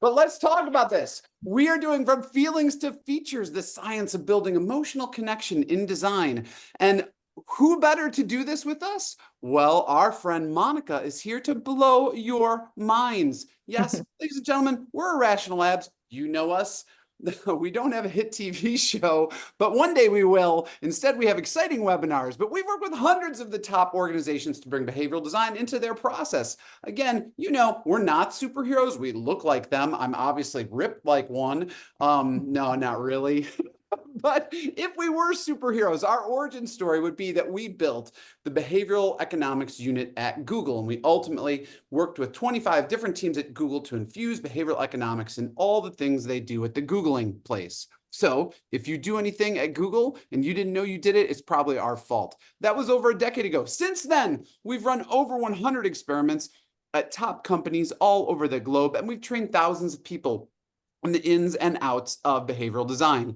But let's talk about this. We are doing from feelings to features, the science of building emotional connection in design. And who better to do this with us? Well, our friend Monica is here to blow your minds. Yes, ladies and gentlemen, we're Irrational Labs. You know us. We don't have a hit TV show, but one day we will. Instead, we have exciting webinars, but we've worked with hundreds of the top organizations to bring behavioral design into their process. Again, you know, we're not superheroes. We look like them. I'm obviously ripped like one. No, not really. But if we were superheroes, our origin story would be that we built the behavioral economics unit at Google, and we ultimately worked with 25 different teams at Google to infuse behavioral economics in all the things they do at the Googling place. So if you do anything at Google and you didn't know you did it, it's probably our fault. That was over a decade ago. Since then, we've run over 100 experiments at top companies all over the globe, and we've trained thousands of people in the ins and outs of behavioral design.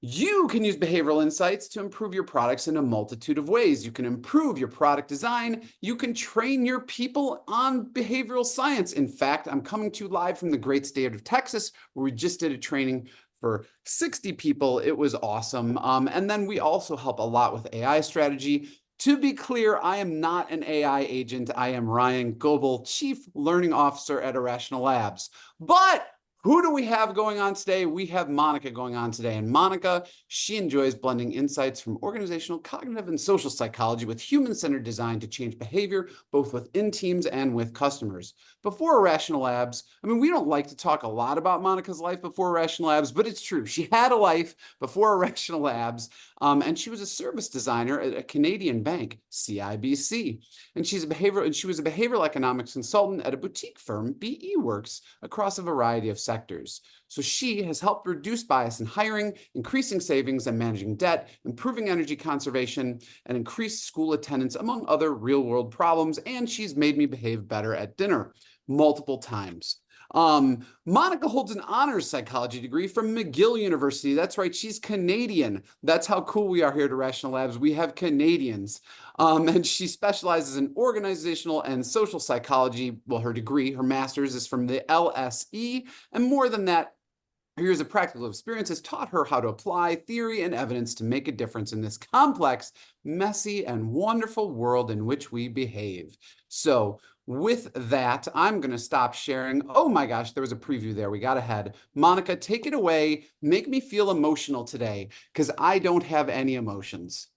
You can use behavioral insights to improve your products in a multitude of ways. You can improve your product design. You can train your people on behavioral science. In fact, I'm coming to you live from the great state of Texas, where we just did a training for 60 people. It was awesome. And then we also help a lot with AI strategy. To be clear, I am not an AI agent. I am Ryan Goebel, Chief Learning Officer at Irrational Labs. But who do we have going on today? We have Monica going on today. And Monica, she enjoys blending insights from organizational, cognitive, and social psychology with human-centered design to change behavior, both within teams and with customers. Before Irrational Labs, I mean, we don't like to talk a lot about Monica's life before Irrational Labs, but it's true. She had a life before Irrational Labs, and she was a service designer at a Canadian bank, CIBC. And she was a behavioral economics consultant at a boutique firm, BE Works, across a variety of sectors. So she has helped reduce bias in hiring, increasing savings and managing debt, improving energy conservation, and increased school attendance, among other real-world problems. And she's made me behave better at dinner multiple times. Monica holds an honors psychology degree from McGill University. That's right, she's Canadian. That's how cool we are here at Irrational Labs. We have Canadians. And she specializes in organizational and social psychology. Well, her degree, her master's, is from the LSE. And more than that, her years of practical experience has taught her how to apply theory and evidence to make a difference in this complex, messy, and wonderful world in which we behave. So with that, I'm going to stop sharing. Oh my gosh, there was a preview there. We got ahead. Monica, take it away. Make me feel emotional today, because I don't have any emotions.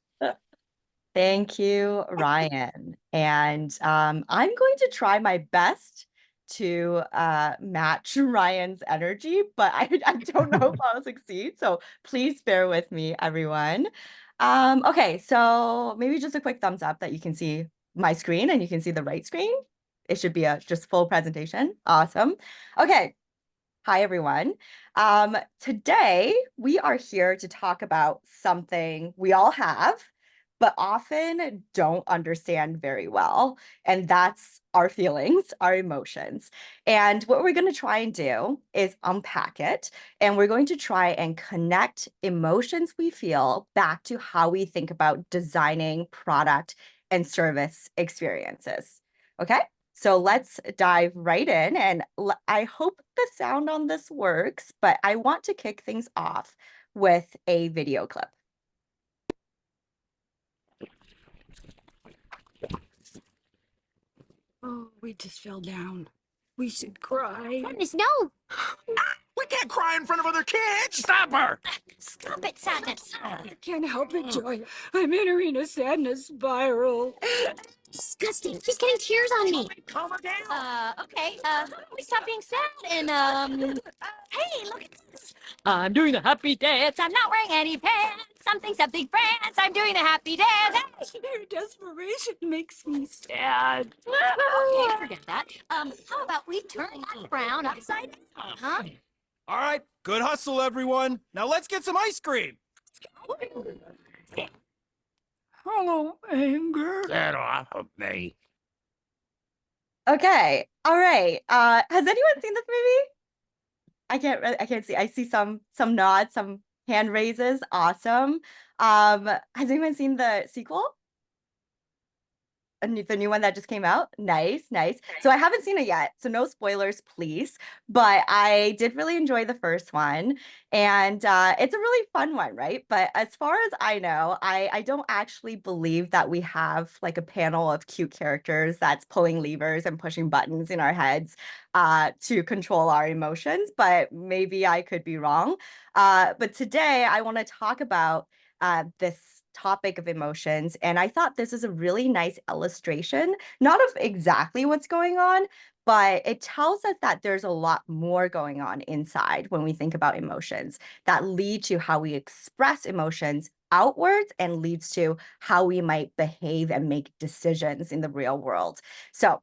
Thank you, Ryan. And I'm going to try my best to match Ryan's energy, but I don't know if I'll succeed. So please bear with me, everyone. Okay, so maybe just a quick thumbs up that you can see my screen and you can see the right screen. It should be a just full presentation. Awesome. Okay. Hi, everyone. Today, we are here to talk about something we all have, but often don't understand very well. And that's our feelings, our emotions. And what we're going to try and do is unpack it. And we're going to try and connect emotions we feel back to how we think about designing product and service experiences. Okay? So let's dive right in. And I hope the sound on this works, but I want to kick things off with a video clip. Oh, we just fell down. We should cry. Sadness, no! We can't cry in front of other kids! Stop her! Stop it, Sadness. I can't help it, Joy. I'm entering a sadness spiral. Disgusting. She's getting tears on me. Calm her down! Okay, how about we stop being sad and, hey, look at this. I'm doing the happy dance. I'm not wearing any pants. Something France. I'm doing the happy dance. Hey! Your desperation makes me sad. Okay, forget that. How about we turn that frown upside down, huh? All right, good hustle, everyone. Now let's get some ice cream. Hello, anger. Get off of me. Okay. All right. Has anyone seen this movie? I can't see. I see some nods, some hand raises. Awesome. Has anyone seen the sequel? the new one that just came out? Nice, nice. So I haven't seen it yet, so no spoilers, please. But I did really enjoy the first one, and it's a really fun one, right? But as far as I know, I don't actually believe that we have like a panel of cute characters that's pulling levers and pushing buttons in our heads to control our emotions. But maybe I could be wrong. But today I want to talk about this topic of emotions. And I thought this is a really nice illustration, not of exactly what's going on, but it tells us that there's a lot more going on inside when we think about emotions that lead to how we express emotions outwards and leads to how we might behave and make decisions in the real world. So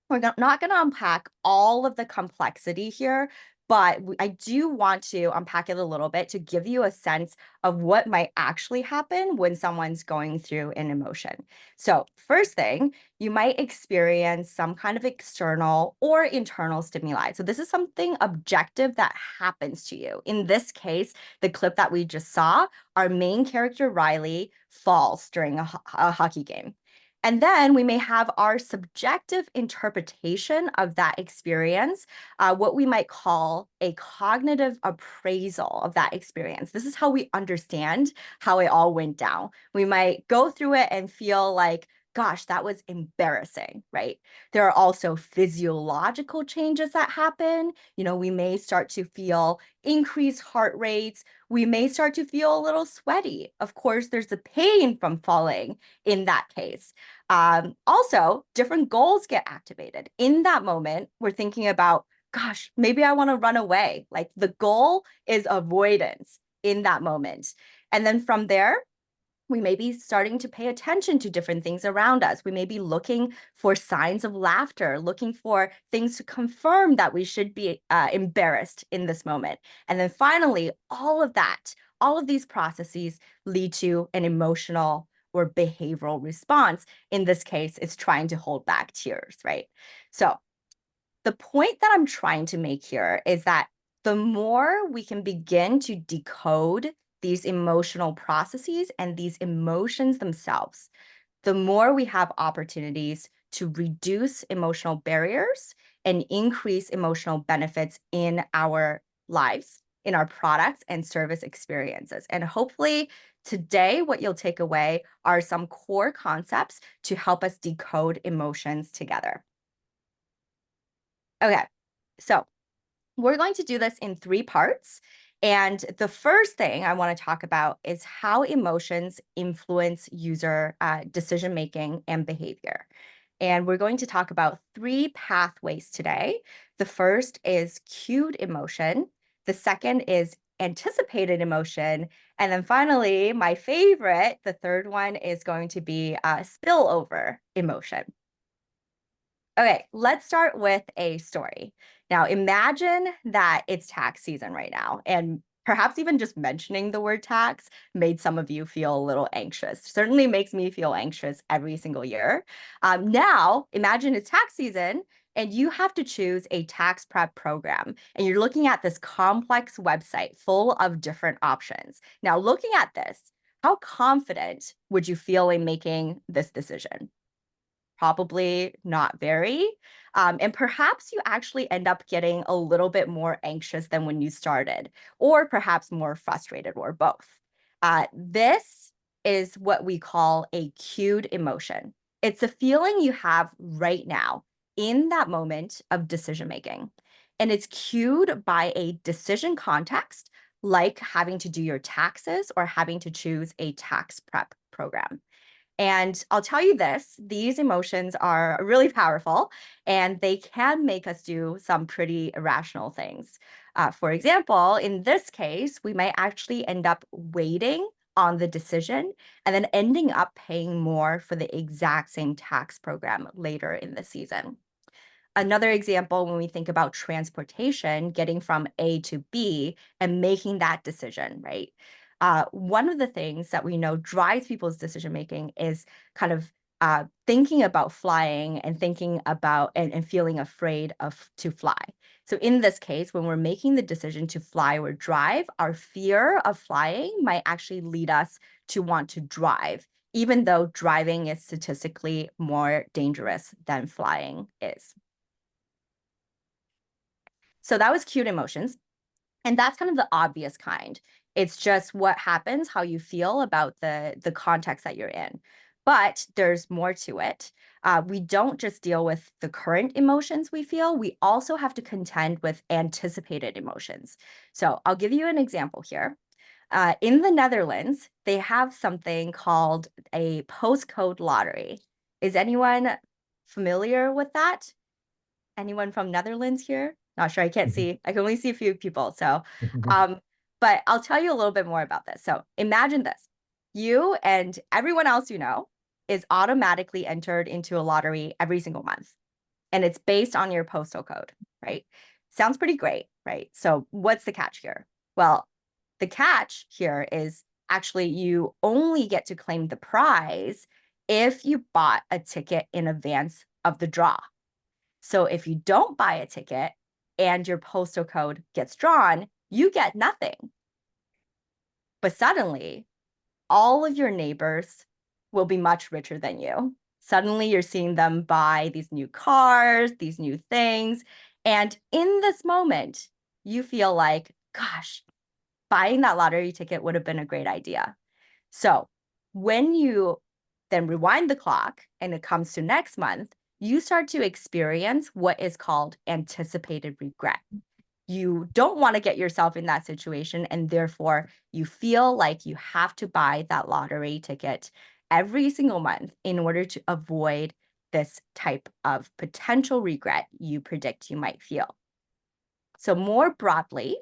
we're not going to unpack all of the complexity here, but I do want to unpack it a little bit to give you a sense of what might actually happen when someone's going through an emotion. So first thing, you might experience some kind of external or internal stimuli. So this is something objective that happens to you. In this case, the clip that we just saw, our main character, Riley, falls during a hockey game. And then we may have our subjective interpretation of that experience, what we might call a cognitive appraisal of that experience. This is how we understand how it all went down. We might go through it and feel like, gosh, that was embarrassing, right? There are also physiological changes that happen. We may start to feel increased heart rates. We may start to feel a little sweaty. Of course, there's the pain from falling in that case. Also, different goals get activated. In that moment, we're thinking about, gosh, maybe I want to run away. Like the goal is avoidance in that moment. And then from there, we may be starting to pay attention to different things around us. We may be looking for signs of laughter, looking for things to confirm that we should be embarrassed in this moment. And then finally, all of these processes lead to an emotional or behavioral response. In this case, it's trying to hold back tears, right? So the point that I'm trying to make here is that the more we can begin to decode these emotional processes and these emotions themselves, the more we have opportunities to reduce emotional barriers and increase emotional benefits in our lives, in our products and service experiences. And hopefully today, what you'll take away are some core concepts to help us decode emotions together. Okay, so we're going to do this in 3 parts. And the first thing I want to talk about is how emotions influence user decision-making and behavior. And we're going to talk about 3 pathways today. The first is cued emotion. The second is anticipated emotion. And then finally, my favorite, the third one is going to be spillover emotion. Okay, let's start with a story. Now, imagine that it's tax season right now, and perhaps even just mentioning the word tax made some of you feel a little anxious. Certainly makes me feel anxious every single year. Now, imagine it's tax season, and you have to choose a tax prep program, and you're looking at this complex website full of different options. Now, looking at this, how confident would you feel in making this decision? Probably not very. And perhaps you actually end up getting a little bit more anxious than when you started, or perhaps more frustrated, or both. This is what we call a cued emotion. It's a feeling you have right now in that moment of decision making. And it's cued by a decision context, like having to do your taxes or having to choose a tax prep program. And I'll tell you this, these emotions are really powerful and they can make us do some pretty irrational things. For example, in this case, we might actually end up waiting on the decision and then ending up paying more for the exact same tax program later in the season. Another example, when we think about transportation, getting from A to B and making that decision, right? One of the things that we know drives people's decision making is kind of thinking about flying and thinking about and feeling afraid of to fly. So in this case, when we're making the decision to fly or drive, our fear of flying might actually lead us to want to drive even though driving is statistically more dangerous than flying is. So that was cute emotions. And that's kind of the obvious kind. It's just what happens, how you feel about the context that you're in. But there's more to it. We don't just deal with the current emotions we feel, we also have to contend with anticipated emotions. So I'll give you an example here. In the Netherlands, they have something called a postcode lottery. Is anyone familiar with that? Anyone from Netherlands here? Not sure. I can't see. I can only see a few people. So, but I'll tell you a little bit more about this. So imagine this. You and everyone else you know is automatically entered into a lottery every single month. And it's based on your postal code, right? Sounds pretty great, right? So what's the catch here? Well, the catch here is actually you only get to claim the prize if you bought a ticket in advance of the draw. So if you don't buy a ticket and your postal code gets drawn, you get nothing. But suddenly, all of your neighbors will be much richer than you. Suddenly, you're seeing them buy these new cars, these new things. And in this moment, you feel like, gosh, buying that lottery ticket would have been a great idea. So when you then rewind the clock and it comes to next month, you start to experience what is called anticipated regret. You don't want to get yourself in that situation, and therefore you feel like you have to buy that lottery ticket every single month in order to avoid this type of potential regret you predict you might feel. So more broadly,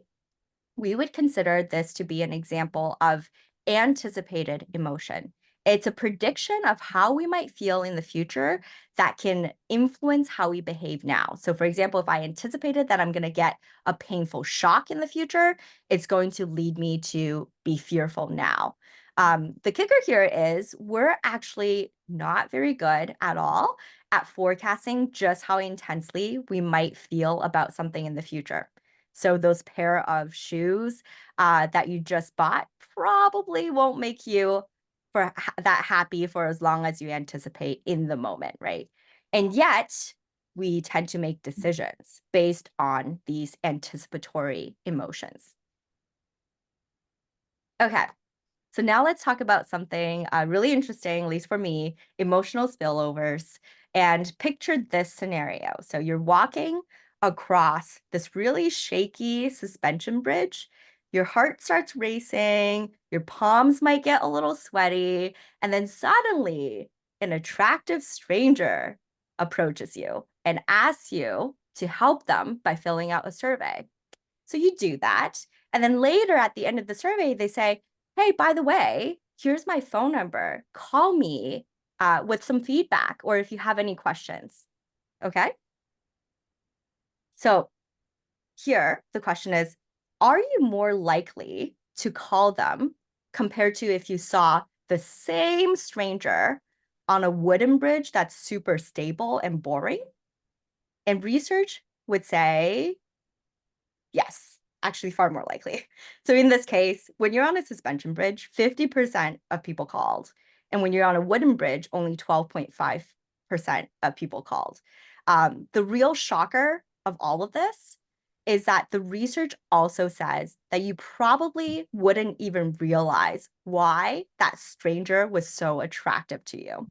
we would consider this to be an example of anticipated emotion. It's a prediction of how we might feel in the future that can influence how we behave now. So, for example, if I anticipated that I'm going to get a painful shock in the future, it's going to lead me to be fearful now. The kicker here is we're actually not very good at all at forecasting just how intensely we might feel about something in the future. So those pair of shoes that you just bought probably won't make you that happy for as long as you anticipate in the moment, right? And yet we tend to make decisions based on these anticipatory emotions. Okay, so now let's talk about something really interesting, at least for me, emotional spillovers. And picture this scenario. So you're walking across this really shaky suspension bridge. Your heart starts racing, your palms might get a little sweaty, and then suddenly an attractive stranger approaches you and asks you to help them by filling out a survey. So you do that. And then later at the end of the survey, they say, hey, by the way, here's my phone number. Call me with some feedback or if you have any questions. Okay. So here, the question is, are you more likely to call them compared to if you saw the same stranger on a wooden bridge that's super stable and boring? And research would say yes, actually far more likely. So in this case, when you're on a suspension bridge, 50% of people called. And when you're on a wooden bridge, only 12.5% of people called. The real shocker of all of this is that the research also says that you probably wouldn't even realize why that stranger was so attractive to you.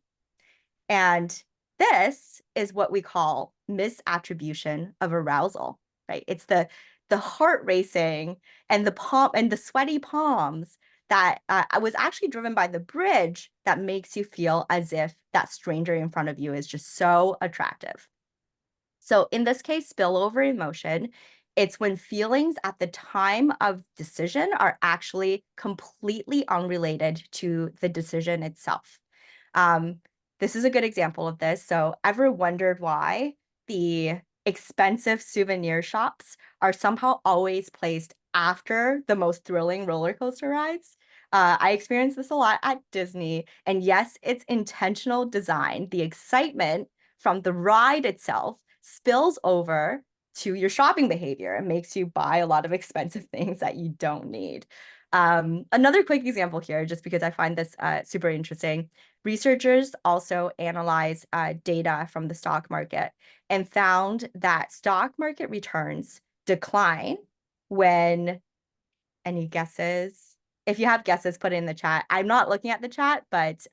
And this is what we call misattribution of arousal, right? It's the heart racing and the sweaty palms that was actually driven by the bridge that makes you feel as if that stranger in front of you is just so attractive. So in this case, spillover emotion, it's when feelings at the time of decision are actually completely unrelated to the decision itself. This is a good example of this. So ever wondered why the expensive souvenir shops are somehow always placed after the most thrilling roller coaster rides? I experience this a lot at Disney. And yes, it's intentional design. The excitement from the ride itself spills over to your shopping behavior and makes you buy a lot of expensive things that you don't need. Another quick example here, just because I find this super interesting. Researchers also analyze data from the stock market and found that stock market returns decline when, any guesses? If you have guesses, put it in the chat. I'm not looking at the chat, but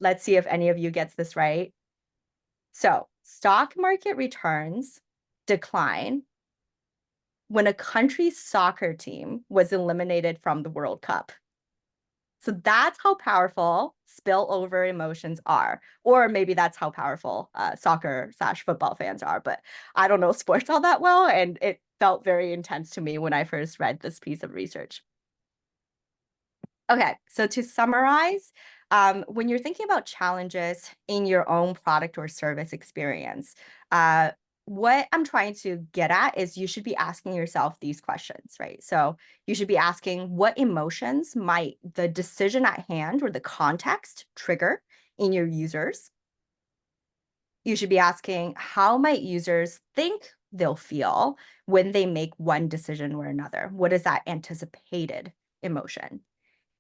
let's see if any of you gets this right. So stock market returns decline when a country's soccer team was eliminated from the World Cup. So that's how powerful spillover emotions are. Or maybe that's how powerful soccer/football fans are. But I don't know sports all that well, and it felt very intense to me when I first read this piece of research. Okay, so to summarize, when you're thinking about challenges in your own product or service experience, what I'm trying to get at is you should be asking yourself these questions, right? So you should be asking, what emotions might the decision at hand or the context trigger in your users? You should be asking, how might users think they'll feel when they make one decision or another? What is that anticipated emotion?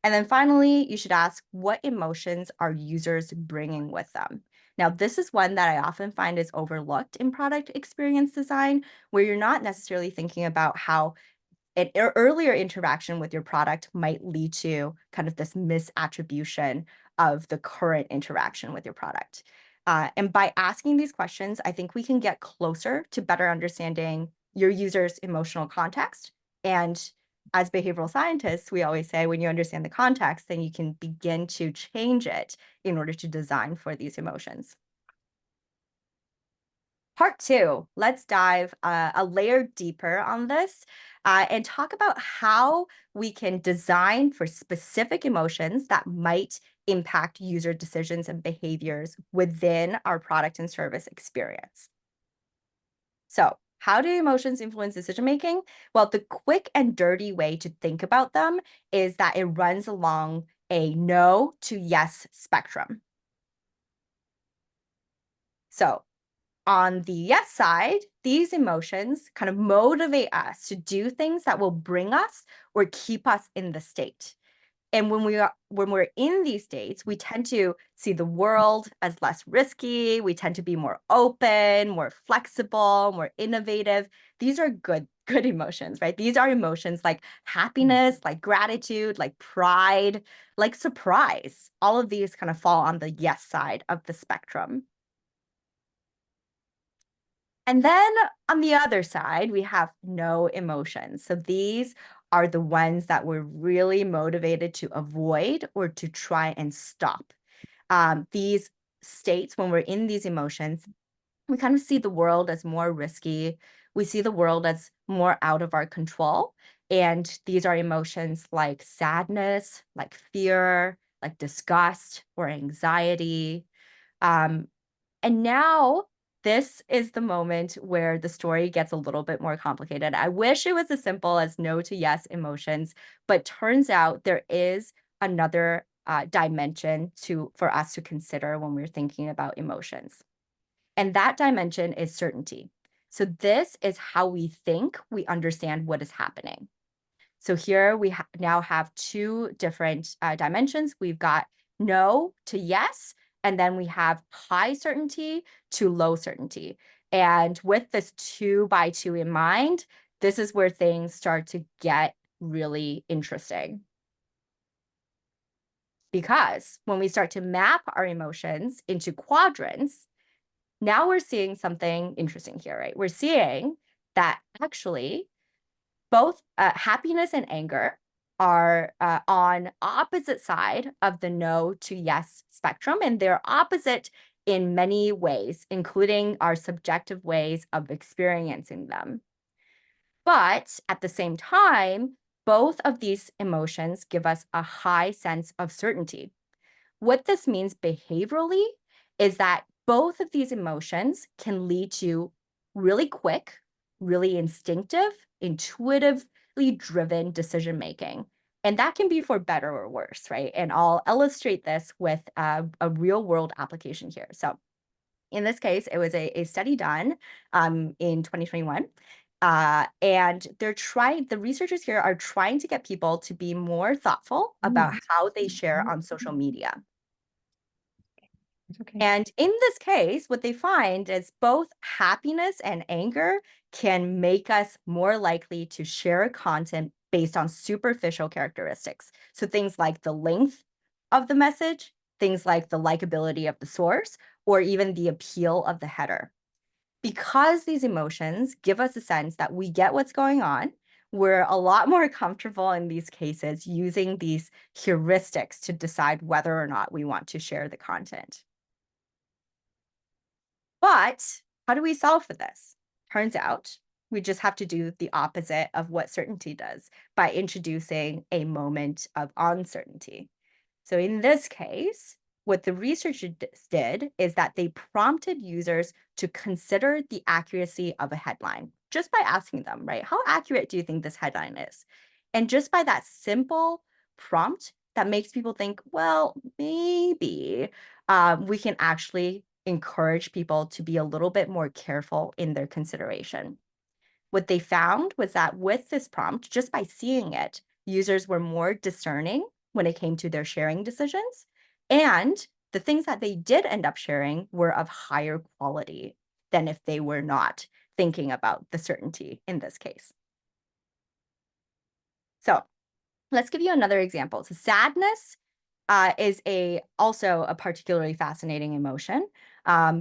And then finally, you should ask, what emotions are users bringing with them? Now, this is one that I often find is overlooked in product experience design, where you're not necessarily thinking about how an earlier interaction with your product might lead to kind of this misattribution of the current interaction with your product. And by asking these questions, I think we can get closer to better understanding your user's emotional context. And as behavioral scientists, we always say when you understand the context, then you can begin to change it in order to design for these emotions. Part 2, let's dive a layer deeper on this and talk about how we can design for specific emotions that might impact user decisions and behaviors within our product and service experience. So, how do emotions influence decision making? Well, the quick and dirty way to think about them is that it runs along a no to yes spectrum. So, on the yes side, these emotions kind of motivate us to do things that will bring us or keep us in the state. And when we're in these states, we tend to see the world as less risky. We tend to be more open, more flexible, more innovative. These are good emotions, right? These are emotions like happiness, like gratitude, like pride, like surprise. All of these kind of fall on the yes side of the spectrum. And then on the other side, we have no emotions. So these are the ones that we're really motivated to avoid or to try and stop. These states, when we're in these emotions, we kind of see the world as more risky. We see the world as more out of our control. And these are emotions like sadness, like fear, like disgust or anxiety. Um, and now this is the moment where the story gets a little bit more complicated. I wish it was as simple as no to yes emotions, but turns out there is another dimension for us to consider when we're thinking about emotions. And that dimension is certainty. So this is how we think we understand what is happening. So here we now have two different dimensions. We've got no to yes, and then we have high certainty to low certainty. And with this 2 by 2 in mind, this is where things start to get really interesting. Because when we start to map our emotions into quadrants, now we're seeing something interesting here, right? We're seeing that actually both happiness and anger are on opposite side of the no to yes spectrum, and they're opposite in many ways, including our subjective ways of experiencing them. But at the same time, both of these emotions give us a high sense of certainty. What this means behaviorally is that both of these emotions can lead to really quick, really instinctive, intuitively driven decision making. And that can be for better or worse, right? And I'll illustrate this with a real world application here. So in this case, it was a study done in 2021. And the researchers here are trying to get people to be more thoughtful about how they share on social media. It's okay. And in this case, what they find is both happiness and anger can make us more likely to share content based on superficial characteristics. So things like the length of the message, things like the likability of the source, or even the appeal of the header. Because these emotions give us a sense that we get what's going on, we're a lot more comfortable in these cases using these heuristics to decide whether or not we want to share the content. But how do we solve for this? Turns out we just have to do the opposite of what certainty does by introducing a moment of uncertainty. So in this case, what the researchers did is that they prompted users to consider the accuracy of a headline just by asking them, right? How accurate do you think this headline is? And just by that simple prompt, that makes people think, well, maybe we can actually encourage people to be a little bit more careful in their consideration. What they found was that with this prompt, just by seeing it, users were more discerning when it came to their sharing decisions. And the things that they did end up sharing were of higher quality than if they were not thinking about the certainty in this case. So let's give you another example. So sadness is also a particularly fascinating emotion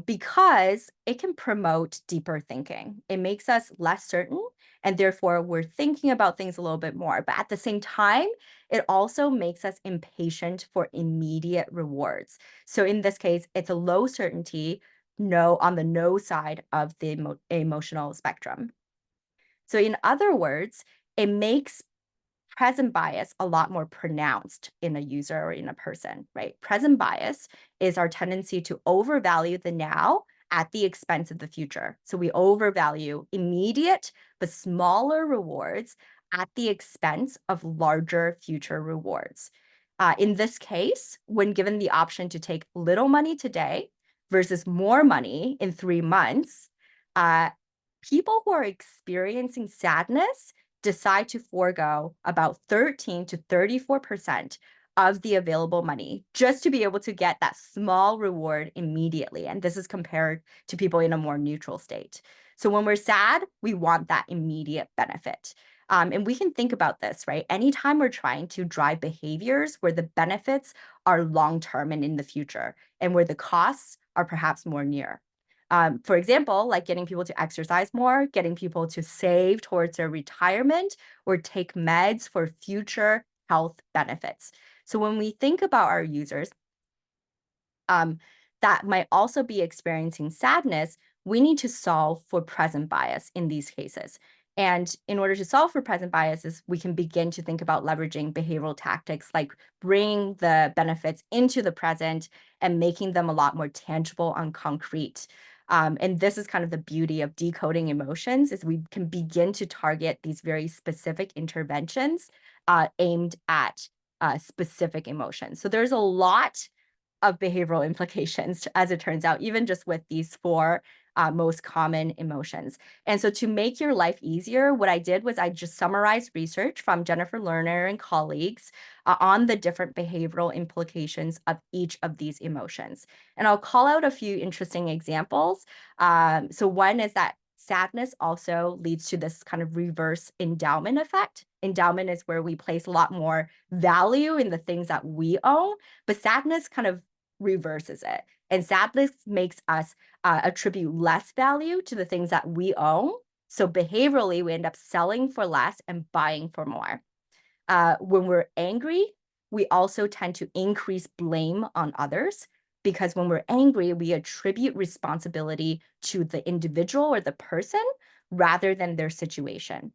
because it can promote deeper thinking. It makes us less certain, and therefore we're thinking about things a little bit more. But at the same time, it also makes us impatient for immediate rewards. So in this case, it's a low certainty, no, on the no side of the emotional spectrum. So in other words, it makes present bias a lot more pronounced in a user or in a person, right? Present bias is our tendency to overvalue the now at the expense of the future. So we overvalue immediate but smaller rewards at the expense of larger future rewards. In this case, when given the option to take little money today versus more money in 3 months, people who are experiencing sadness decide to forego about 13 to 34% of the available money just to be able to get that small reward immediately. And this is compared to people in a more neutral state. So when we're sad, we want that immediate benefit. And we can think about this, right? Anytime we're trying to drive behaviors where the benefits are long-term and in the future, and where the costs are perhaps more near. For example, like getting people to exercise more, getting people to save towards their retirement, or take meds for future health benefits. So when we think about our users that might also be experiencing sadness, we need to solve for present bias in these cases. And in order to solve for present biases, we can begin to think about leveraging behavioral tactics like bringing the benefits into the present and making them a lot more tangible and concrete. And this is kind of the beauty of decoding emotions, is we can begin to target these very specific interventions aimed at specific emotions. So there's a lot of behavioral implications, as it turns out, even just with these 4 most common emotions. And so to make your life easier, what I did was I just summarized research from Jennifer Lerner and colleagues on the different behavioral implications of each of these emotions. And I'll call out a few interesting examples. So one is that sadness also leads to this kind of reverse endowment effect. Endowment is where we place a lot more value in the things that we own, but sadness kind of reverses it. And sadness makes us attribute less value to the things that we own. So behaviorally, we end up selling for less and buying for more. When we're angry, we also tend to increase blame on others, because when we're angry, we attribute responsibility to the individual or the person rather than their situation.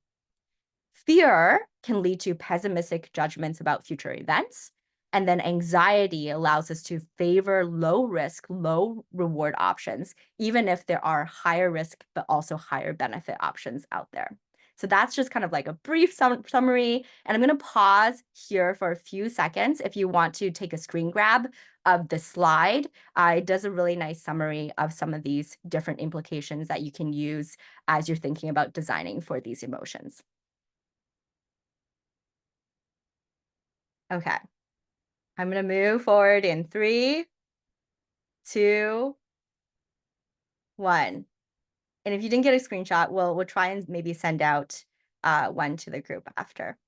Fear can lead to pessimistic judgments about future events. And then anxiety allows us to favor low risk, low reward options, even if there are higher risk, but also higher benefit options out there. So that's just kind of like a brief summary. And I'm going to pause here for a few seconds if you want to take a screen grab of the slide. It does a really nice summary of some of these different implications that you can use as you're thinking about designing for these emotions. Okay. I'm going to move forward in 3, 2, 1. And if you didn't get a screenshot, we'll try and maybe send out one to the group after.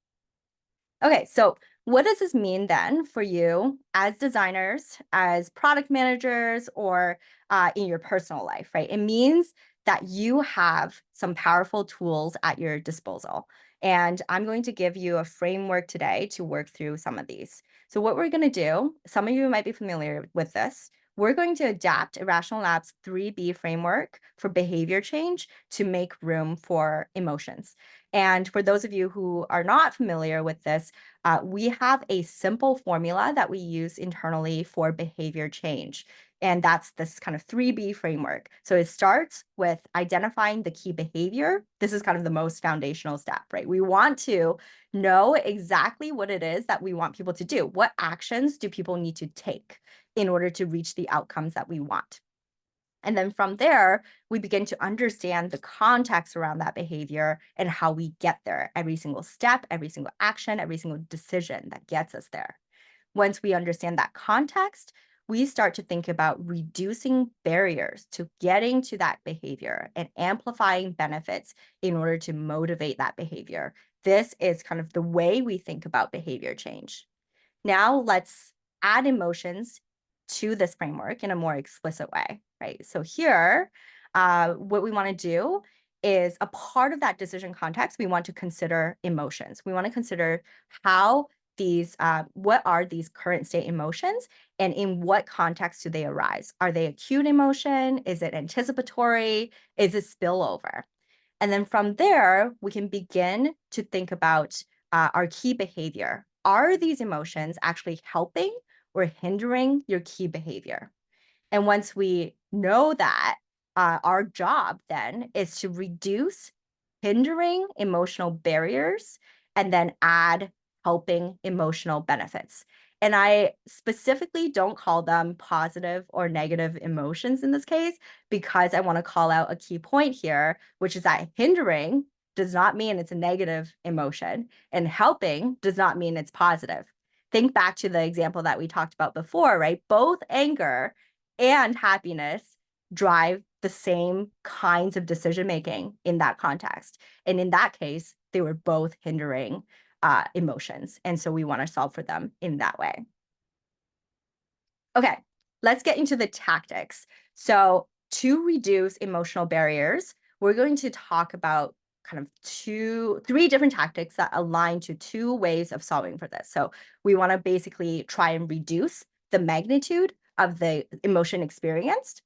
Okay, so what does this mean then for you as designers, as product managers, or in your personal life, right? It means that you have some powerful tools at your disposal. And I'm going to give you a framework today to work through some of these. So what we're going to do, some of you might be familiar with this, we're going to adapt Irrational Labs 3B framework for behavior change to make room for emotions. And for those of you who are not familiar with this, we have a simple formula that we use internally for behavior change. And that's this kind of 3B framework. So it starts with identifying the key behavior. This is kind of the most foundational step, right? We want to know exactly what it is that we want people to do. What actions do people need to take in order to reach the outcomes that we want? And then from there, we begin to understand the context around that behavior and how we get there, every single step, every single action, every single decision that gets us there. Once we understand that context, we start to think about reducing barriers to getting to that behavior and amplifying benefits in order to motivate that behavior. This is kind of the way we think about behavior change. Now let's add emotions to this framework in a more explicit way, right? So here, what we want to do is a part of that decision context, we want to consider emotions. We want to consider how these, what are these current state emotions and in what context do they arise? Are they acute emotion? Is it anticipatory? Is it spillover? And then from there, we can begin to think about our key behavior. Are these emotions actually helping or hindering your key behavior? And once we know that, our job then is to reduce hindering emotional barriers and then add helping emotional benefits. And I specifically don't call them positive or negative emotions in this case, because I want to call out a key point here, which is that hindering does not mean it's a negative emotion, and helping does not mean it's positive. Think back to the example that we talked about before, right? Both anger and happiness drive the same kinds of decision making in that context. And in that case, they were both hindering emotions. And so we want to solve for them in that way. Okay, let's get into the tactics. So to reduce emotional barriers, we're going to talk about kind of 3 different tactics that align to 2 ways of solving for this. So we want to basically try and reduce the magnitude of the emotion experienced,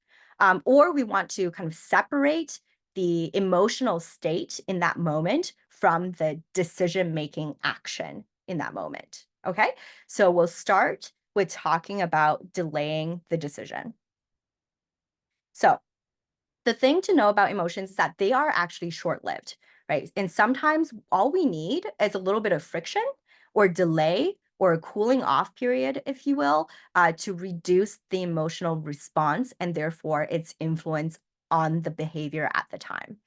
or we want to kind of separate the emotional state in that moment from the decision-making action in that moment. Okay, so we'll start with talking about delaying the decision. So the thing to know about emotions is that they are actually short-lived, right? And sometimes all we need is a little bit of friction or delay or a cooling off period, if you will, to reduce the emotional response and therefore its influence on the behavior at the time.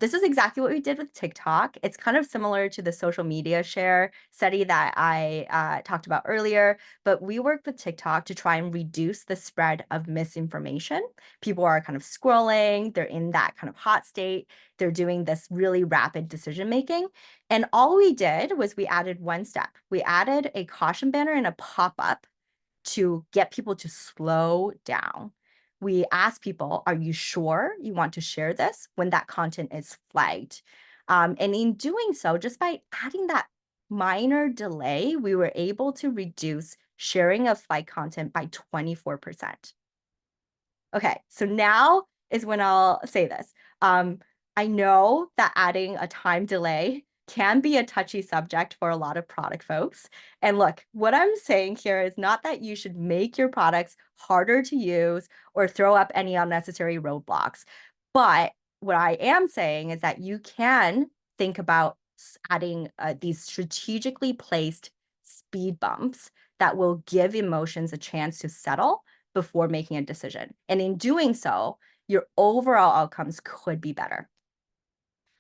This is exactly what we did with TikTok. It's kind of similar to the social media share study that I talked about earlier, but we worked with TikTok to try and reduce the spread of misinformation. People are kind of scrolling, they're in that kind of hot state, they're doing this really rapid decision making. And all we did was we added one step. We added a caution banner and a pop-up to get people to slow down. We ask people, are you sure you want to share this when that content is flagged? And in doing so, just by adding that minor delay, we were able to reduce sharing of flagged content by 24%. Okay, so now is when I'll say this. I know that adding a time delay can be a touchy subject for a lot of product folks. And look, what I'm saying here is not that you should make your products harder to use or throw up any unnecessary roadblocks. But what I am saying is that you can think about adding these strategically placed speed bumps that will give emotions a chance to settle before making a decision. And in doing so, your overall outcomes could be better.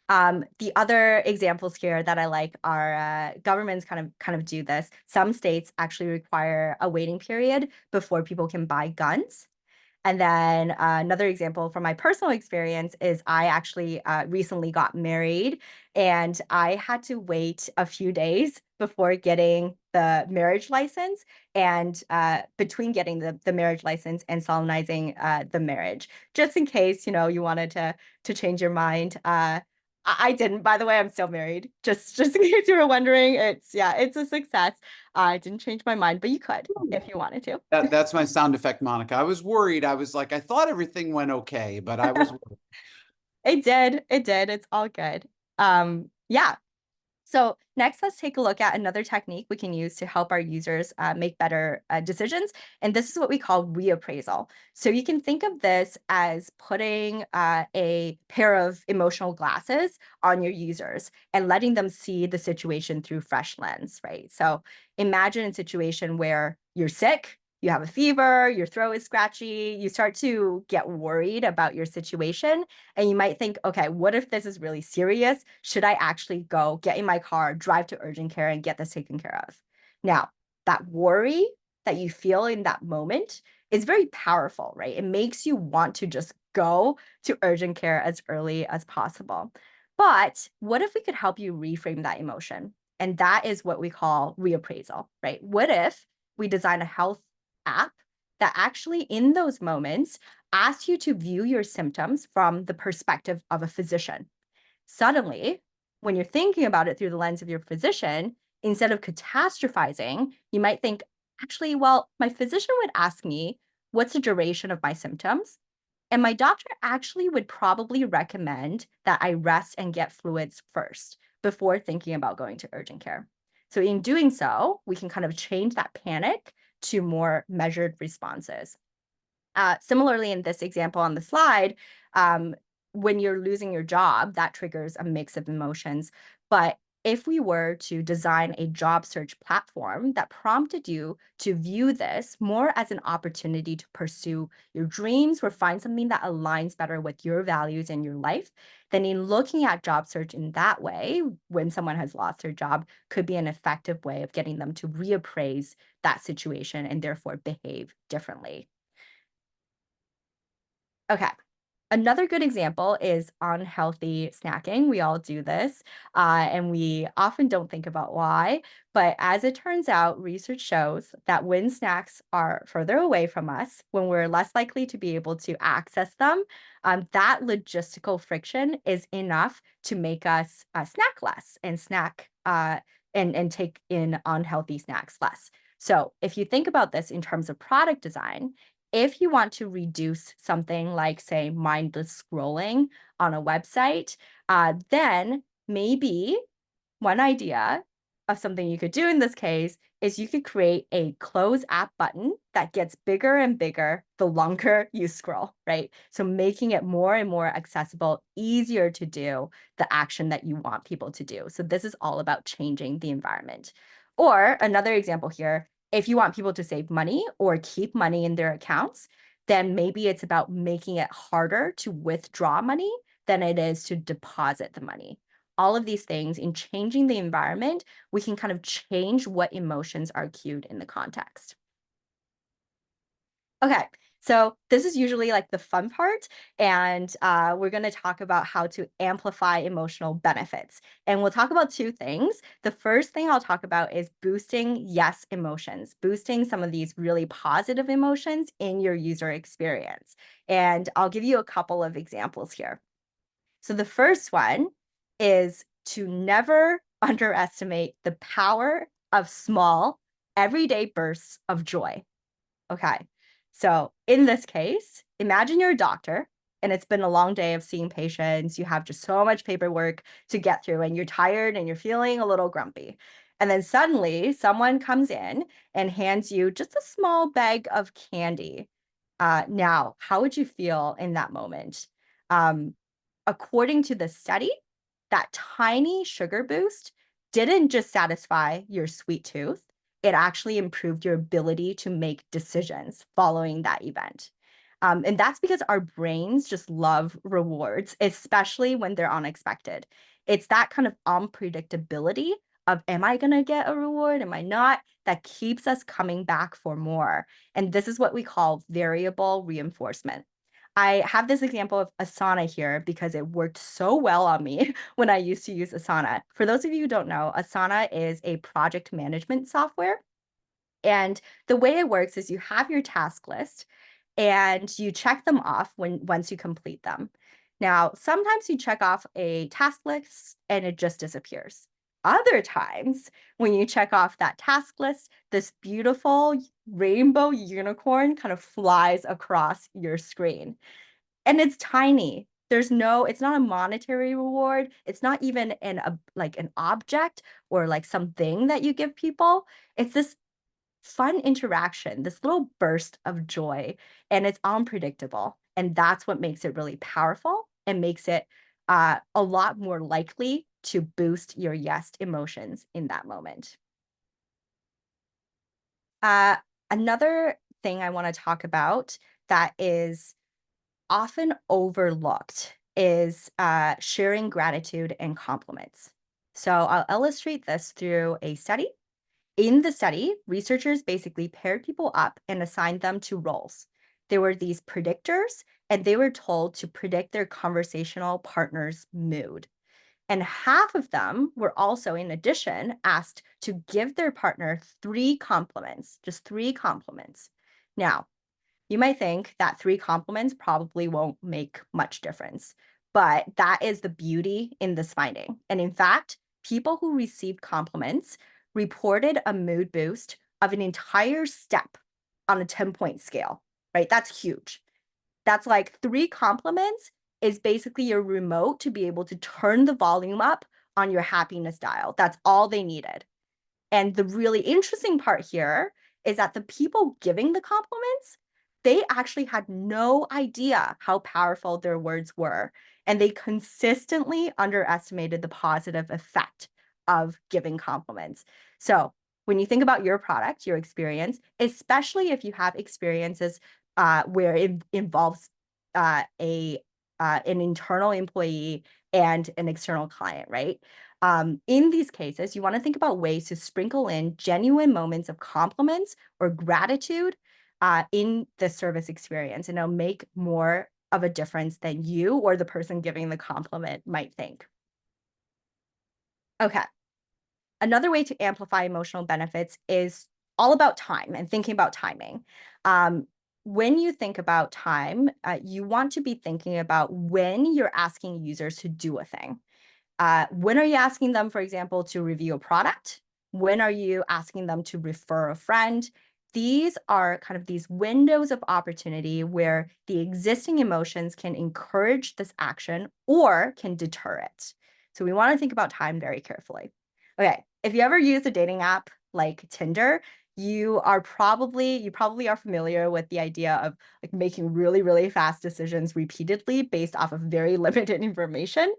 The other examples here that I like are governments kind of do this. Some states actually require a waiting period before people can buy guns. And then another example from my personal experience is I actually recently got married, and I had to wait a few days before getting the marriage license, and between getting the marriage license and solemnizing the marriage, just in case, you know, you wanted to change your mind. I didn't, by the way. I'm still married. Just in case you were wondering, it's a success. I didn't change my mind, but you could if you wanted to. That's my sound effect, Monica. I was worried. I was like, I thought everything went okay, but I was worried. It did. It did. It's all good. Yeah. So next, let's take a look at another technique we can use to help our users make better decisions. And this is what we call reappraisal. So you can think of this as putting a pair of emotional glasses on your users and letting them see the situation through fresh lens, right? So imagine a situation where you're sick, you have a fever, your throat is scratchy, you start to get worried about your situation, and you might think, okay, what if this is really serious? Should I actually go get in my car, drive to urgent care, and get this taken care of? Now, that worry that you feel in that moment is very powerful, right? It makes you want to just go to urgent care as early as possible. But what if we could help you reframe that emotion? And that is what we call reappraisal, right? What if we design a health app that actually, in those moments, asks you to view your symptoms from the perspective of a physician? Suddenly, when you're thinking about it through the lens of your physician, instead of catastrophizing, you might think, actually, well, my physician would ask me, what's the duration of my symptoms? And my doctor actually would probably recommend that I rest and get fluids first before thinking about going to urgent care. So, in doing so, we can kind of change that panic to more measured responses. Similarly, in this example on the slide, when you're losing your job, that triggers a mix of emotions. But if we were to design a job search platform that prompted you to view this more as an opportunity to pursue your dreams or find something that aligns better with your values and your life, then in looking at job search in that way, when someone has lost their job, could be an effective way of getting them to reappraise that situation and therefore behave differently. Okay. Another good example is unhealthy snacking. We all do this, and we often don't think about why. But as it turns out, research shows that when snacks are further away from us, when we're less likely to be able to access them, that logistical friction is enough to make us snack less and snack and take in unhealthy snacks less. So if you think about this in terms of product design, if you want to reduce something like, say, mindless scrolling on a website, then maybe one idea of something you could do in this case is you could create a close app button that gets bigger and bigger the longer you scroll, right? So making it more and more accessible, easier to do the action that you want people to do. So this is all about changing the environment. Or another example here, if you want people to save money or keep money in their accounts, then maybe it's about making it harder to withdraw money than it is to deposit the money. All of these things, in changing the environment, we can kind of change what emotions are cued in the context. Okay, so this is usually like the fun part, and we're going to talk about how to amplify emotional benefits. And we'll talk about two things. The first thing I'll talk about is boosting yes emotions, boosting some of these really positive emotions in your user experience. And I'll give you a couple of examples here. So the first one is to never underestimate the power of small, everyday bursts of joy. Okay. So in this case, imagine you're a doctor and it's been a long day of seeing patients. You have just so much paperwork to get through and you're tired and you're feeling a little grumpy. And then suddenly someone comes in and hands you just a small bag of candy. Now, how would you feel in that moment? According to the study, that tiny sugar boost didn't just satisfy your sweet tooth, it actually improved your ability to make decisions following that event. And that's because our brains just love rewards, especially when they're unexpected. It's that kind of unpredictability of, am I going to get a reward? Am I not? That keeps us coming back for more. And this is what we call variable reinforcement. I have this example of Asana here because it worked so well on me when I used to use Asana. For those of you who don't know, Asana is a project management software. And the way it works is you have your task list and you check them off once you complete them. Now, sometimes you check off a task list and it just disappears. Other times, when you check off that task list, this beautiful rainbow unicorn kind of flies across your screen. And it's tiny. It's not a monetary reward. It's not even like an object or like something that you give people. It's this fun interaction, this little burst of joy, and it's unpredictable. And that's what makes it really powerful and makes it a lot more likely to boost your yes emotions in that moment. Another thing I want to talk about that is often overlooked is sharing gratitude and compliments. So I'll illustrate this through a study. In the study, researchers basically paired people up and assigned them to roles. There were these predictors, and they were told to predict their conversational partner's mood. And half of them were also, in addition, asked to give their partner 3 compliments, just 3 compliments. Now, you might think that 3 compliments probably won't make much difference, but that is the beauty in this finding. And in fact, people who received compliments reported a mood boost of an entire step on a 10-point scale, right? That's huge. That's like 3 compliments is basically your remote to be able to turn the volume up on your happiness dial. That's all they needed. And the really interesting part here is that the people giving the compliments, they actually had no idea how powerful their words were. And they consistently underestimated the positive effect of giving compliments. So when you think about your product, your experience, especially if you have experiences where it involves an internal employee and an external client, right? In these cases, you want to think about ways to sprinkle in genuine moments of compliments or gratitude in the service experience, and it'll make more of a difference than you or the person giving the compliment might think. Okay. Another way to amplify emotional benefits is all about time and thinking about timing. When you think about time, you want to be thinking about when you're asking users to do a thing. When are you asking them, for example, to review a product? When are you asking them to refer a friend? These are kind of these windows of opportunity where the existing emotions can encourage this action or can deter it. So we want to think about time very carefully. Okay, if you ever use a dating app like Tinder, you probably are familiar with the idea of like making really, really fast decisions repeatedly based off of very limited information.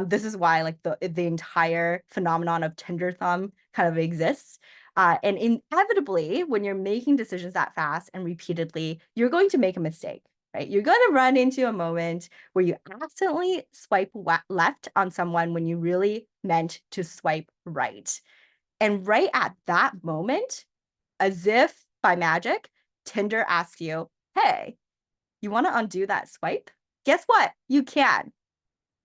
This is why like the entire phenomenon of Tinder thumb kind of exists. And inevitably, when you're making decisions that fast and repeatedly, you're going to make a mistake, right? You're going to run into a moment where you accidentally swipe left on someone when you really meant to swipe right. And right at that moment, as if by magic, Tinder asks you, hey, you want to undo that swipe? Guess what? You can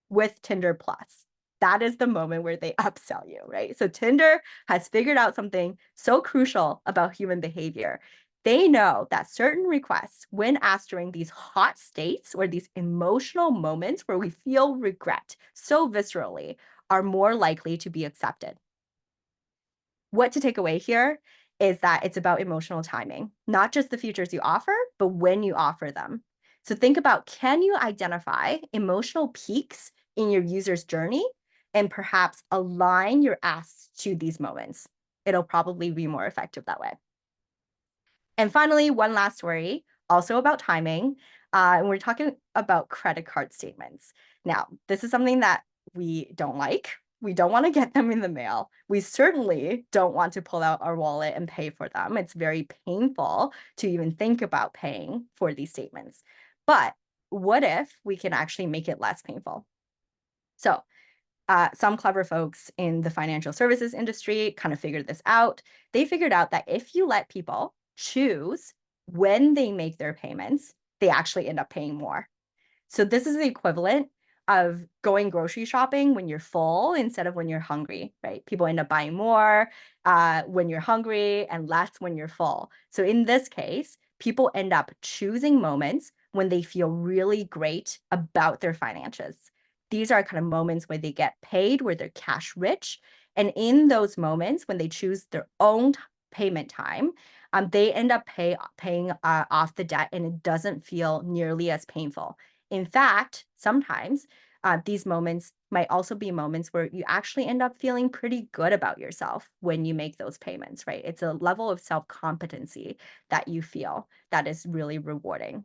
with Tinder Plus. That is the moment where they upsell you, right? So Tinder has figured out something so crucial about human behavior. They know that certain requests, when asked during these hot states or these emotional moments where we feel regret so viscerally, are more likely to be accepted. What to take away here is that it's about emotional timing, not just the features you offer, but when you offer them. So think about, can you identify emotional peaks in your user's journey and perhaps align your asks to these moments? It'll probably be more effective that way. And finally, one last story, also about timing. And we're talking about credit card statements. Now, this is something that we don't like. We don't want to get them in the mail. We certainly don't want to pull out our wallet and pay for them. It's very painful to even think about paying for these statements. But what if we can actually make it less painful? So some clever folks in the financial services industry kind of figured this out. They figured out that if you let people choose when they make their payments, they actually end up paying more. So this is the equivalent of going grocery shopping when you're full instead of when you're hungry, right? People end up buying more when you're hungry and less when you're full. So in this case, people end up choosing moments when they feel really great about their finances. These are kind of moments where they get paid, where they're cash rich. And in those moments, when they choose their own payment time, they end up paying off the debt, and it doesn't feel nearly as painful. In fact, sometimes these moments might also be moments where you actually end up feeling pretty good about yourself when you make those payments, right? It's a level of self-competency that you feel that is really rewarding.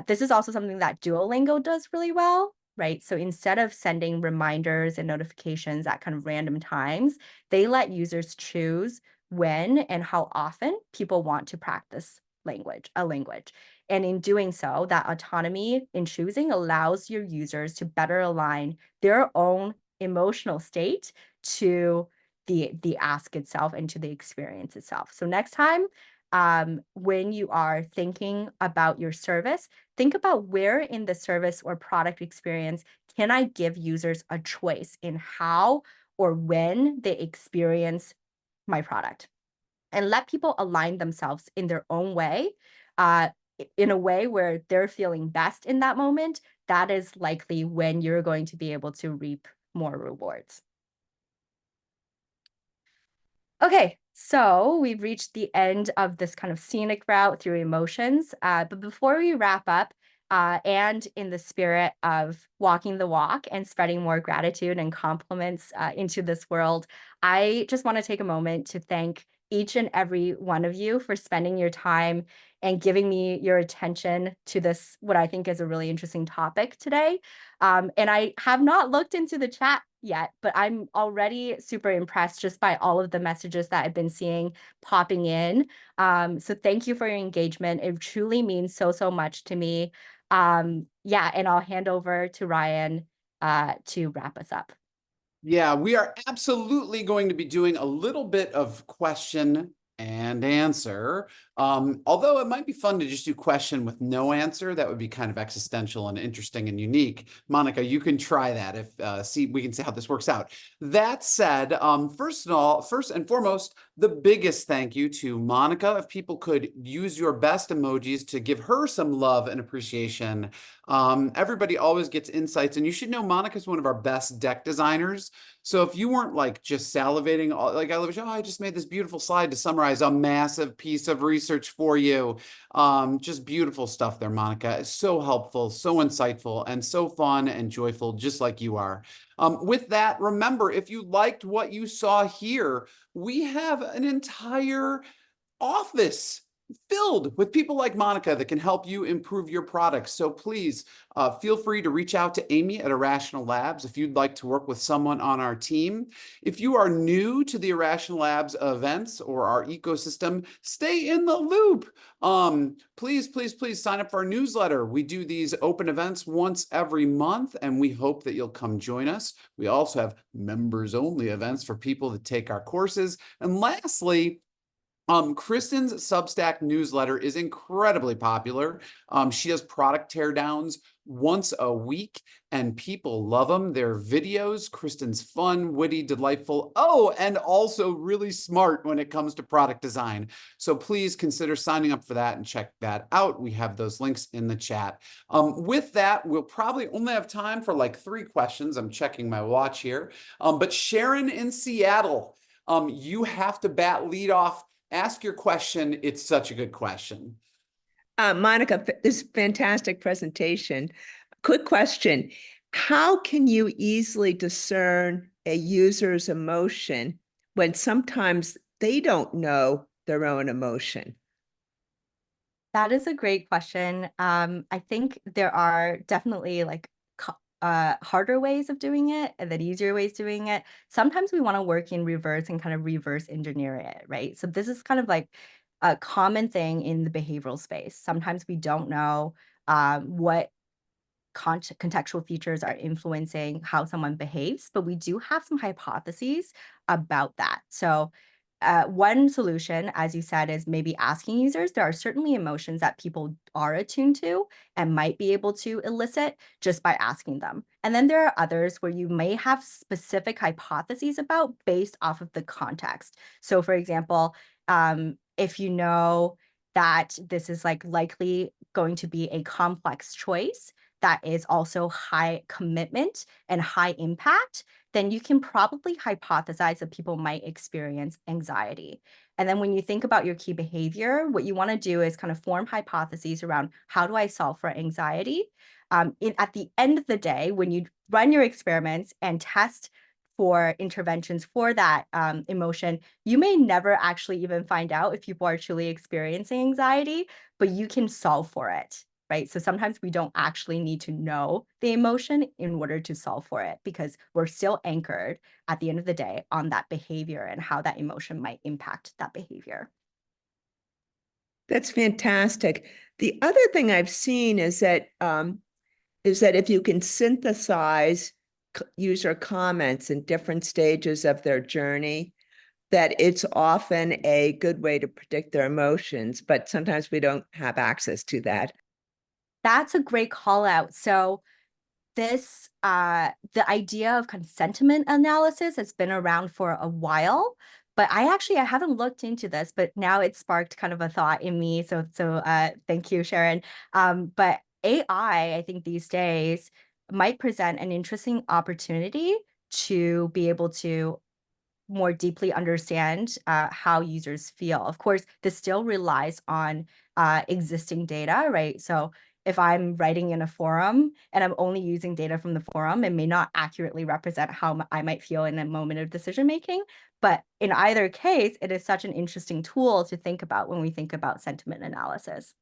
This is also something that Duolingo does really well, right? So instead of sending reminders and notifications at kind of random times, they let users choose when and how often people want to practice a language. And in doing so, that autonomy in choosing allows your users to better align their own emotional state to the ask itself and to the experience itself. So next time, when you are thinking about your service, think about where in the service or product experience can I give users a choice in how or when they experience my product, and let people align themselves in their own way, in a way where they're feeling best in that moment. That is likely when you're going to be able to reap more rewards. Okay, so we've reached the end of this kind of scenic route through emotions. But before we wrap up, and in the spirit of walking the walk and spreading more gratitude and compliments into this world, I just want to take a moment to thank each and every one of you for spending your time and giving me your attention to this, what I think is a really interesting topic today. And I have not looked into the chat yet, but I'm already super impressed just by all of the messages that I've been seeing popping in. So thank you for your engagement. It truly means so, so much to me. Yeah, and I'll hand over to Ryan to wrap us up. Yeah, we are absolutely going to be doing a little bit of question and answer. Although it might be fun to just do question with no answer. That would be kind of existential and interesting and unique. Monica, you can try that if we can see how this works out. That said, first and foremost, the biggest thank you to Monica. If people could use your best emojis to give her some love and appreciation. Everybody always gets insights, and you should know Monica's one of our best deck designers. So if you weren't like just salivating, like I just made this beautiful slide to summarize a massive piece of research for you. Just beautiful stuff there, Monica. It's so helpful, so insightful, and so fun and joyful, just like you are. With that, remember, if you liked what you saw here, we have an entire office filled with people like Monica that can help you improve your products. So please feel free to reach out to Amy at Irrational Labs if you'd like to work with someone on our team. If you are new to the Irrational Labs events or our ecosystem, stay in the loop. Please, please, please sign up for our newsletter. We do these open events once every month, and we hope that you'll come join us. We also have members-only events for people that take our courses. And lastly, Kristen's Substack newsletter is incredibly popular. She does product teardowns once a week, and people love them. Their videos, Kristen's fun, witty, delightful, and also really smart when it comes to product design. So please consider signing up for that and check that out. We have those links in the chat. With that, we'll probably only have time for like 3 questions. I'm checking my watch here. But Sharon in Seattle, you have to lead off. Ask your question. It's such a good question. Monica, this fantastic presentation. Quick question. How can you easily discern a user's emotion when sometimes they don't know their own emotion? That is a great question. I think there are definitely like harder ways of doing it and then easier ways of doing it. Sometimes we want to work in reverse and kind of reverse engineer it, right? So this is kind of like a common thing in the behavioral space. Sometimes we don't know what contextual features are influencing how someone behaves, but we do have some hypotheses about that. So one solution, as you said, is maybe asking users. There are certainly emotions that people are attuned to and might be able to elicit just by asking them. And then there are others where you may have specific hypotheses about based off of the context. So for example, if you know that this is like likely going to be a complex choice that is also high commitment and high impact, then you can probably hypothesize that people might experience anxiety. And then when you think about your key behavior, what you want to do is kind of form hypotheses around how do I solve for anxiety? At the end of the day, when you run your experiments and test for interventions for that emotion, you may never actually even find out if people are truly experiencing anxiety, but you can solve for it. Right. So sometimes we don't actually need to know the emotion in order to solve for it because we're still anchored at the end of the day on that behavior and how that emotion might impact that behavior. That's fantastic. The other thing I've seen is that if you can synthesize user comments in different stages of their journey, that it's often a good way to predict their emotions, but sometimes we don't have access to that. That's a great call out. So this the idea of kind of sentiment analysis has been around for a while, but I haven't looked into this, but now it sparked kind of a thought in me. So thank you, Sharon. But AI, I think these days might present an interesting opportunity to be able to more deeply understand how users feel. Of course, this still relies on existing data, right? So if I'm writing in a forum and I'm only using data from the forum, it may not accurately represent how I might feel in a moment of decision making. But in either case, it is such an interesting tool to think about when we think about sentiment analysis.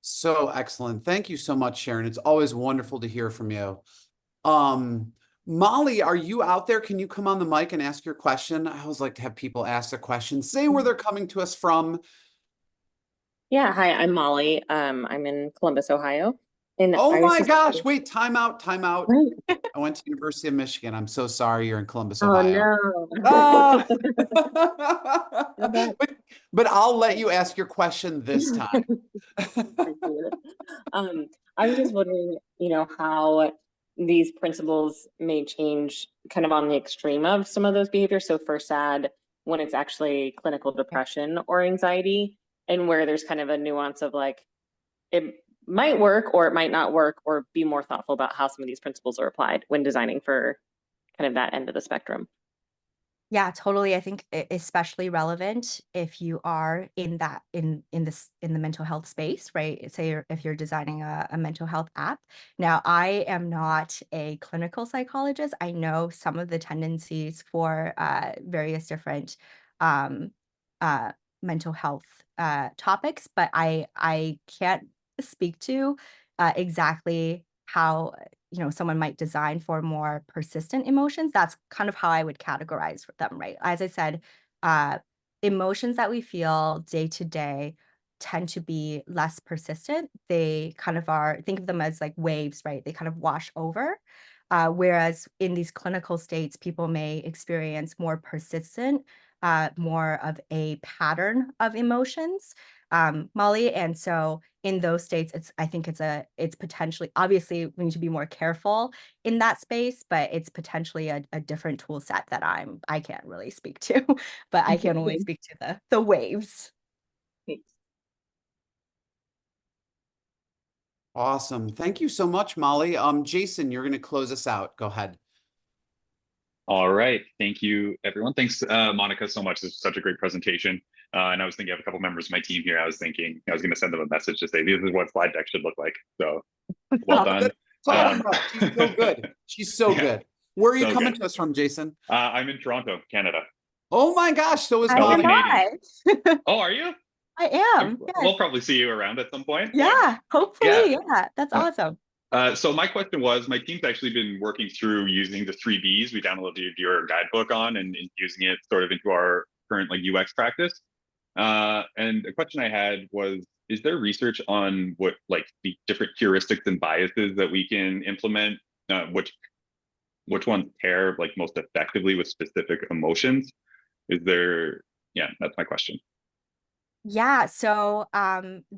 So excellent. Thank you so much, Sharon. It's always wonderful to hear from you. Molly, are you out there? Can you come on the mic and ask your question? I always like to have people ask their questions, say where they're coming to us from. Yeah, hi, I'm Molly. I'm in Columbus, Ohio. And Oh I was my just gosh, wait, time out, time out. Right. I went to University of Michigan. I'm so sorry you're in Columbus, Oh Ohio. no. Ah! Feel bad. but I'll let you ask your question this time. Appreciate it. I was just wondering, how these principles may change kind of on the extreme of some of those behaviors. So for SAD, when it's actually clinical depression or anxiety, and where there's kind of a nuance of like, it might work or it might not work, or be more thoughtful about how some of these principles are applied when designing for kind of that end of the spectrum. Yeah, totally. I think especially relevant if you are in that in the mental health space, right? Say if you're designing a mental health app. Now, I am not a clinical psychologist. I know some of the tendencies for various different um, uh, mental health topics, but I can't speak to exactly how someone might design for more persistent emotions. That's kind of how I would categorize them, right? As I said, uh, emotions that we feel day to day tend to be less persistent. They kind of are, think of them as like waves, right? They kind of wash over. Whereas in these clinical states, people may experience more persistent, more of a pattern of emotions, Molly. And so in those states, it's potentially, obviously we need to be more careful in that space, but it's potentially a different tool set that I can't really speak to, but I can only speak to the waves. Thanks. Awesome. Thank you so much, Molly. Jason, you're going to close us out. Go ahead. All right. Thank you, everyone. Thanks, Monica, so much. This was such a great presentation. And I was thinking of a couple members of my team here. I was thinking I was going to send them a message to say, this is what slide deck should look like. So well done. She's so good. She's so good. Where are you So coming good. to us from, Jason? I'm in Toronto, Canada. Oh my gosh. So is I am Monica. Canadian. Oh, are you? I am. We'll Yes. probably see you around at some point. Yeah. Hopefully. Yeah. That's Uh, awesome. So my question was, my team's actually been working through using the 3Bs we downloaded your guidebook on and using it sort of into our current like UX practice. And the question I had was, is there research on what like the different heuristics and biases that we can implement, which ones pair like most effectively with specific emotions? Is there, yeah, that's my question. Yeah. So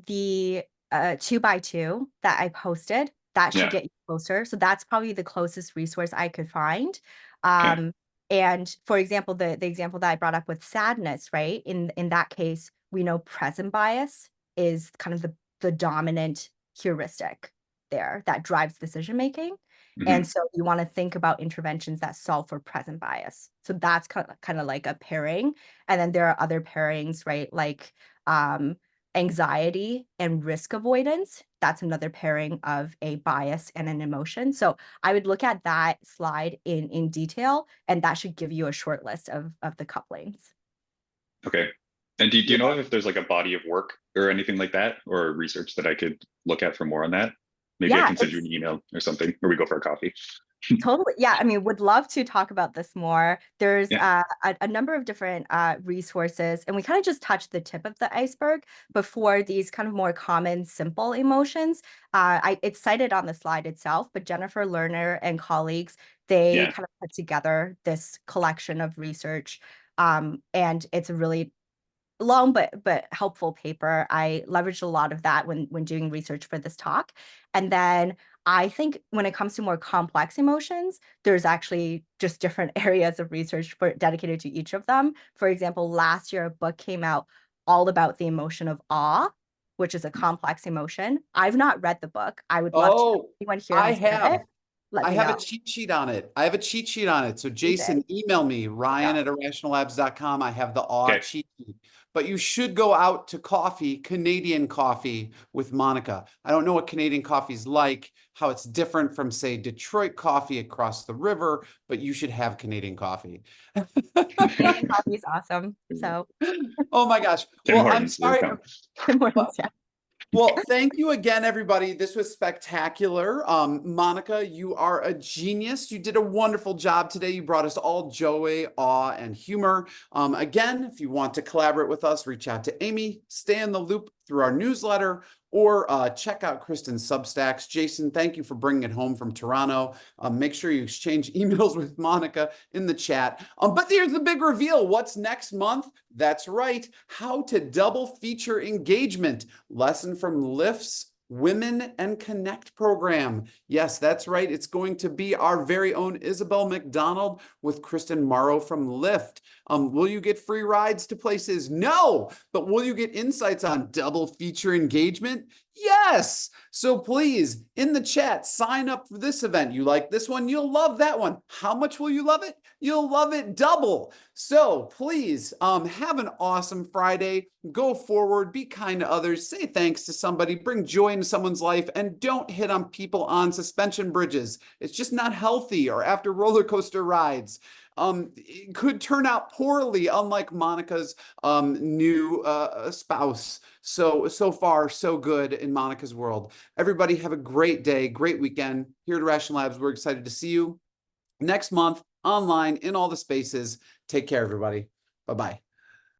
the 2x2 that I posted, that should Yeah. get you closer. So that's probably the closest resource I could find. Okay. And for example, the example that I brought up with sadness, right? In that case, we know present bias is kind of the dominant heuristic there that drives decision making. Mhm. And so you want to think about interventions that solve for present bias. So that's kind of like a pairing. And then there are other pairings, right? Like um, anxiety and risk avoidance. That's another pairing of a bias and an emotion. So I would look at that slide in detail, and that should give you a short list of the couplings. Okay. And do you Yeah. know if there's like a body of work or anything like that, or research that I could look at for more on that? Maybe I Yeah, can send you an email or something, or we go for a coffee. totally. Yeah, I mean, would love to talk about this more. There's Yeah. a number of different resources, and we kind of just touched the tip of the iceberg before these kind of more common, simple emotions. It's cited on the slide itself, but Jennifer Lerner and colleagues, they Yeah. kind of put together this collection of research, and it's a really long but helpful paper. I leveraged a lot of that when doing research for this talk. And then I think when it comes to more complex emotions, there's actually just different areas of research dedicated to each of them. For example, last year a book came out all about the emotion of awe, which is a complex emotion. I've not read the book. I would love to. If Oh, anyone here I has read it, have. let I me have a know. cheat sheet on it. I have a cheat sheet on it. So Jason, Amazing. email me, Ryan Yeah. at irrationallabs.com. I have the awe Okay. cheat sheet. But you should go out to coffee, Canadian coffee with Monica. I don't know what Canadian coffee is like, how it's different from, say, Detroit coffee across the river, but you should have Canadian coffee. Canadian coffee is awesome. So Oh my gosh. Tim Well, I'm Hortons. sorry. Tim Hortons, yeah. Well, thank you again, everybody. This was spectacular. Monica, you are a genius. You did a wonderful job today. You brought us all joy, awe, and humor. Again, if you want to collaborate with us, reach out to Amy, stay in the loop through our newsletter, or check out Kristen's Substacks. Jason, thank you for bringing it home from Toronto. Make sure you exchange emails with Monica in the chat. But here's the big reveal. What's next month? That's right. How to double feature engagement. Lesson from Lyft's Women and Connect program. Yes, that's right. It's going to be our very own Isabel McDonald with Kristen Morrow from Lyft. Will you get free rides to places? No, but will you get insights on double feature engagement? Yes. So please, in the chat, sign up for this event. You like this one? You'll love that one. How much will you love it? You'll love it double. So please have an awesome Friday. Go forward, be kind to others, say thanks to somebody, bring joy into someone's life, and don't hit on people on suspension bridges. It's just not healthy, or after roller coaster rides. It could turn out poorly, unlike Monica's new spouse. So far, so good in Monica's world. Everybody have a great day, great weekend. Here at Irrational Labs, we're excited to see you next month online in all the spaces. Take care, everybody. Bye-bye.